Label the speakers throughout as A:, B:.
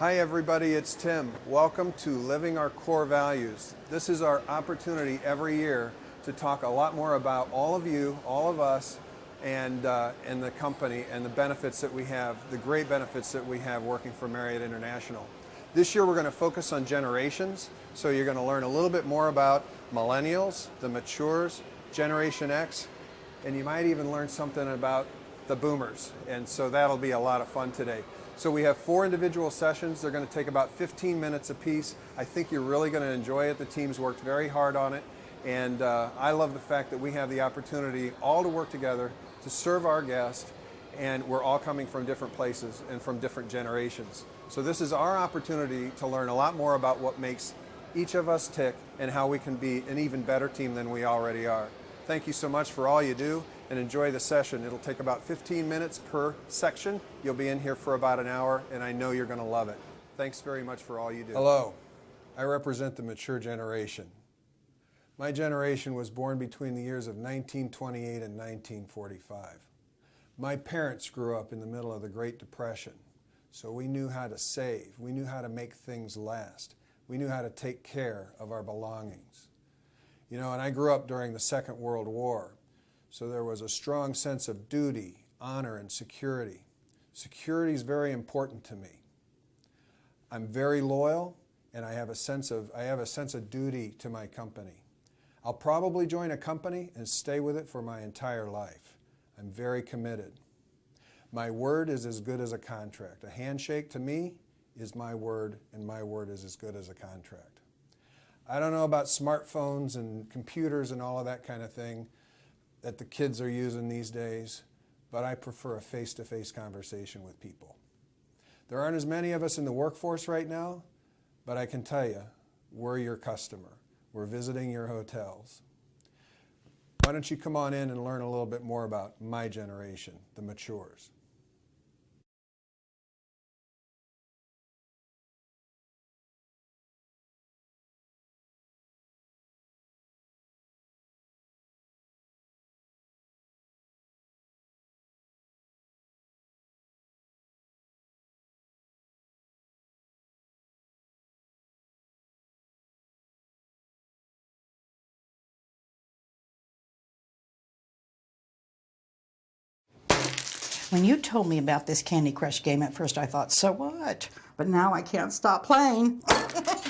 A: Hi everybody, it's Tim. Welcome to Living Our Core Values. This is our opportunity every year to talk a lot more about all of you, all of us, and the company and the benefits that we have, the great benefits that we have working for Marriott International. This year we're going to focus on generations, so you're going to learn a little bit more about millennials, the matures, Generation X, and you might even learn something about the boomers, and so that'll be a lot of fun today. So we have 4 individual sessions. They're going to take about 15 minutes apiece. I think you're really going to enjoy it. The team's worked very hard on it, and I love the fact that we have the opportunity all to work together to serve our guests, and we're all coming from different places and from different generations. So this is our opportunity to learn a lot more about what makes each of us tick and how we can be an even better team than we already are. Thank you so much for all you do, and enjoy the session. It'll take about 15 minutes per section. You'll be in here for about an hour, and I know you're going to love it. Thanks very much for all you do. Hello, I represent the mature generation. My generation was born between the years of 1928 and 1945. My parents grew up in the middle of the Great Depression, so we knew how to save. We knew how to make things last. We knew how to take care of our belongings. You know, and I grew up during the Second World War, so there was a strong sense of duty, honor, and security. Security is very important to me. I'm very loyal, and I have a sense of duty to my company. I'll probably join a company and stay with it for my entire life. I'm very committed. My word is as good as a contract. A handshake to me is my word, and my word is as good as a contract. I don't know about smartphones and computers and all of that kind of thing that the kids are using these days, but I prefer a face-to-face conversation with people. There aren't as many of us in the workforce right now, but I can tell you, we're your customer. We're visiting your hotels. Why don't you come on in and learn a little bit more about my generation, the matures.
B: When you told me about this Candy Crush game, at first I thought, so what? But now I can't stop playing.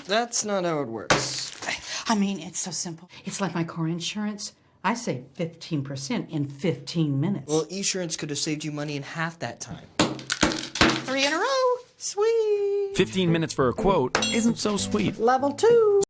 C: That's not how it works.
B: I mean, it's so simple. It's like my car insurance. I saved 15% in 15 minutes.
C: Well, eSurance could have saved you money in half that time.
B: 3 in a row. Sweet.
D: 15 minutes for a quote isn't so sweet.
B: Level 2.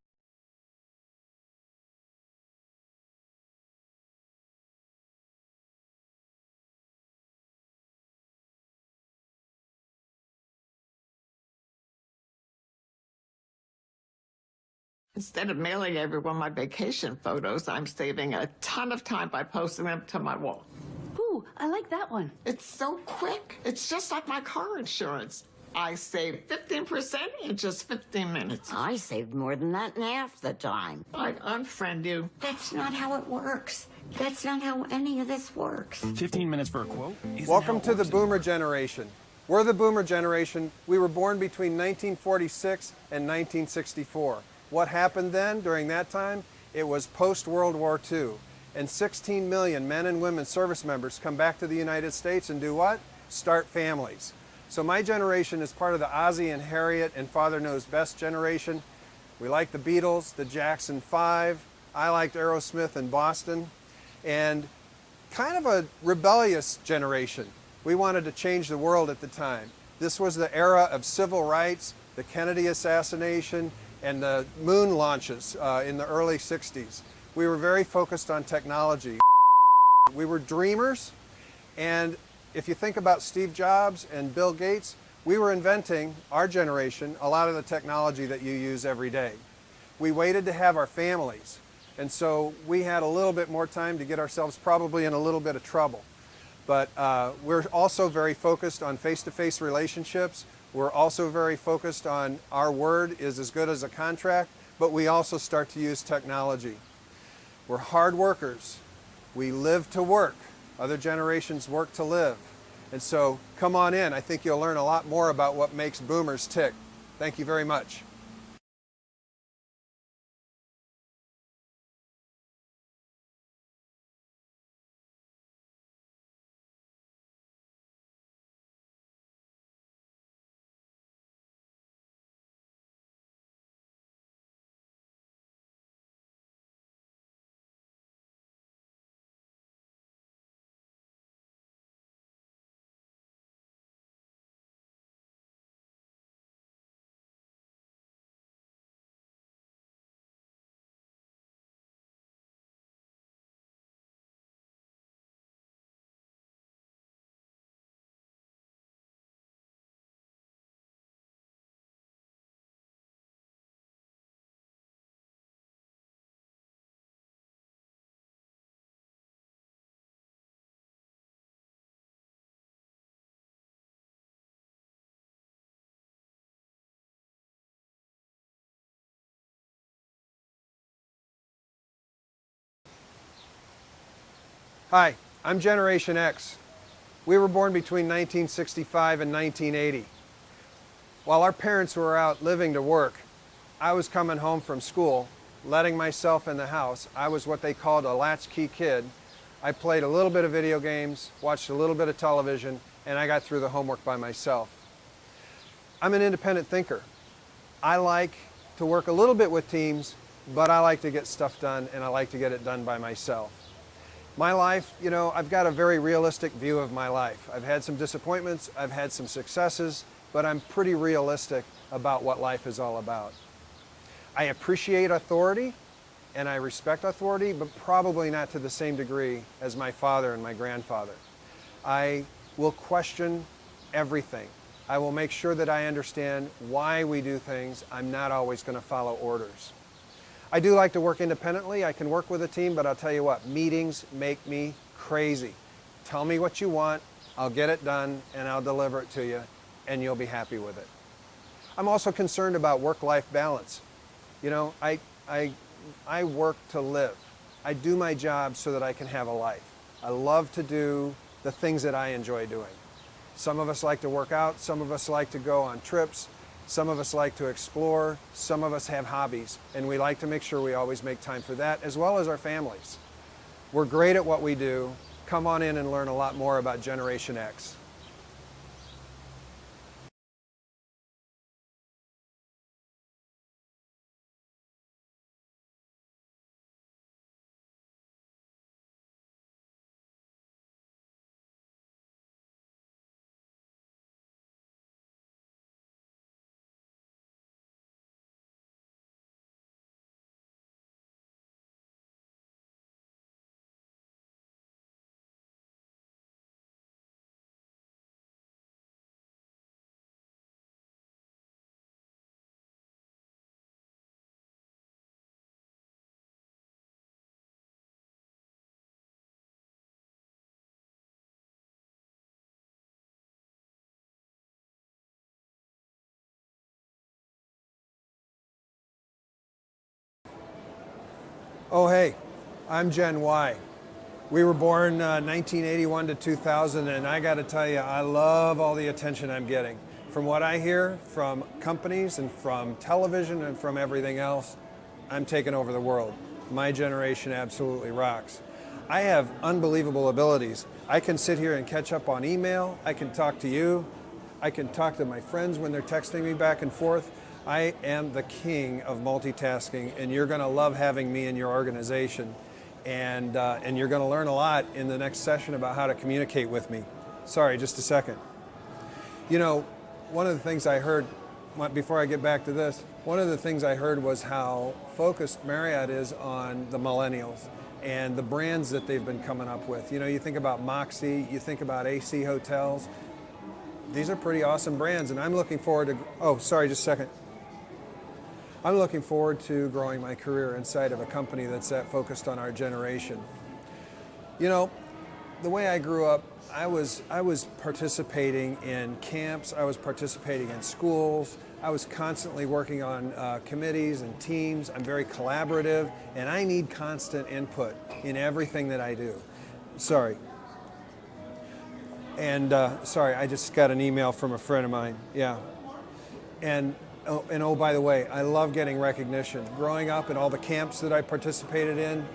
E: Instead of mailing everyone my vacation photos, I'm saving a ton of time by posting them to my wall.
F: Ooh, I like that one.
E: It's so quick. It's just like my car insurance. I saved 15% in just 15 minutes.
F: I saved more than that in half the time.
E: I'd unfriend you.
F: That's not how it works. That's not how any of this works.
D: 15 minutes for a quote isn't
A: Welcome
D: how it
A: to the
D: works.
A: boomer generation. We're the boomer generation. We were born between 1946 and 1964. What happened then during that time? It was post-World War II. And 16 million men and women service members come back to the United States and do what? Start families. So my generation is part of the Ozzie and Harriet and Father Knows Best generation. We like the Beatles, the Jackson 5. I liked Aerosmith in Boston. And kind of a rebellious generation. We wanted to change the world at the time. This was the era of civil rights, the Kennedy assassination, and the moon launches in the early 60s. We were very focused on technology. We were dreamers, and if you think about Steve Jobs and Bill Gates, we were inventing, our generation, a lot of the technology that you use every day. We waited to have our families, and so we had a little bit more time to get ourselves probably in a little bit of trouble. But we're also very focused on face-to-face relationships. We're also very focused on our word is as good as a contract, but we also start to use technology. We're hard workers. We live to work. Other generations work to live. And so come on in. I think you'll learn a lot more about what makes boomers tick. Thank you very much. Hi, I'm Generation X. We were born between 1965 and 1980. While our parents were out living to work, I was coming home from school, letting myself in the house. I was what they called a latchkey kid. I played a little bit of video games, watched a little bit of television, and I got through the homework by myself. I'm an independent thinker. I like to work a little bit with teams, but I like to get stuff done, and I like to get it done by myself. My life, you know, I've got a very realistic view of my life. I've had some disappointments, I've had some successes, but I'm pretty realistic about what life is all about. I appreciate authority and I respect authority, but probably not to the same degree as my father and my grandfather. I will question everything. I will make sure that I understand why we do things. I'm not always going to follow orders. I do like to work independently. I can work with a team, but I'll tell you what, meetings make me crazy. Tell me what you want, I'll get it done, and I'll deliver it to you, and you'll be happy with it. I'm also concerned about work-life balance. You know, I work to live. I do my job so that I can have a life. I love to do the things that I enjoy doing. Some of us like to work out, some of us like to go on trips, some of us like to explore, some of us have hobbies, and we like to make sure we always make time for that, as well as our families. We're great at what we do. Come on in and learn a lot more about Generation X. Oh, hey, I'm Gen Y. We were born 1981 to 2000, and I got to tell you, I love all the attention I'm getting. From what I hear from companies and from television and from everything else, I'm taking over the world. My generation absolutely rocks. I have unbelievable abilities. I can sit here and catch up on email. I can talk to you. I can talk to my friends when they're texting me back and forth. I am the king of multitasking, and you're going to love having me in your organization. And you're going to learn a lot in the next session about how to communicate with me. Sorry, just a second. You know, one of the things I heard, before I get back to this, one of the things I heard was how focused Marriott is on the millennials and the brands that they've been coming up with. You know, you think about Moxie, you think about AC Hotels. These are pretty awesome brands, and I'm looking forward to, oh, sorry, just a second. I'm looking forward to growing my career inside of a company that's that focused on our generation. You know, the way I grew up, I was participating in camps, I was participating in schools, I was constantly working on committees and teams. I'm very collaborative, and I need constant input in everything that I do. Sorry. And sorry, I just got an email from a friend of mine. Yeah. And Oh, by the way, I love getting recognition. Growing up and all the camps that I participated in,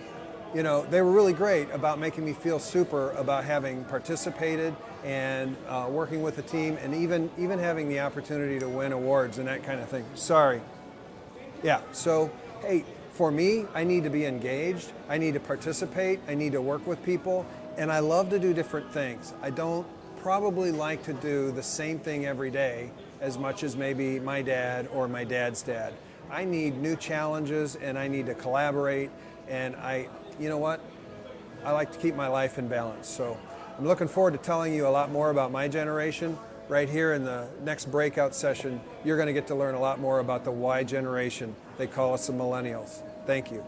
A: you know, they were really great about making me feel super about having participated and working with a team, and even having the opportunity to win awards and that kind of thing. Sorry. Yeah, so, hey, for me, I need to be engaged. I need to participate. I need to work with people. And I love to do different things. I don't probably like to do the same thing every day as much as maybe my dad or my dad's dad. I need new challenges, and I need to collaborate. And you know what? I like to keep my life in balance. So I'm looking forward to telling you a lot more about my generation. Right here in the next breakout session, you're going to get to learn a lot more about the Y generation. They call us the millennials. Thank you.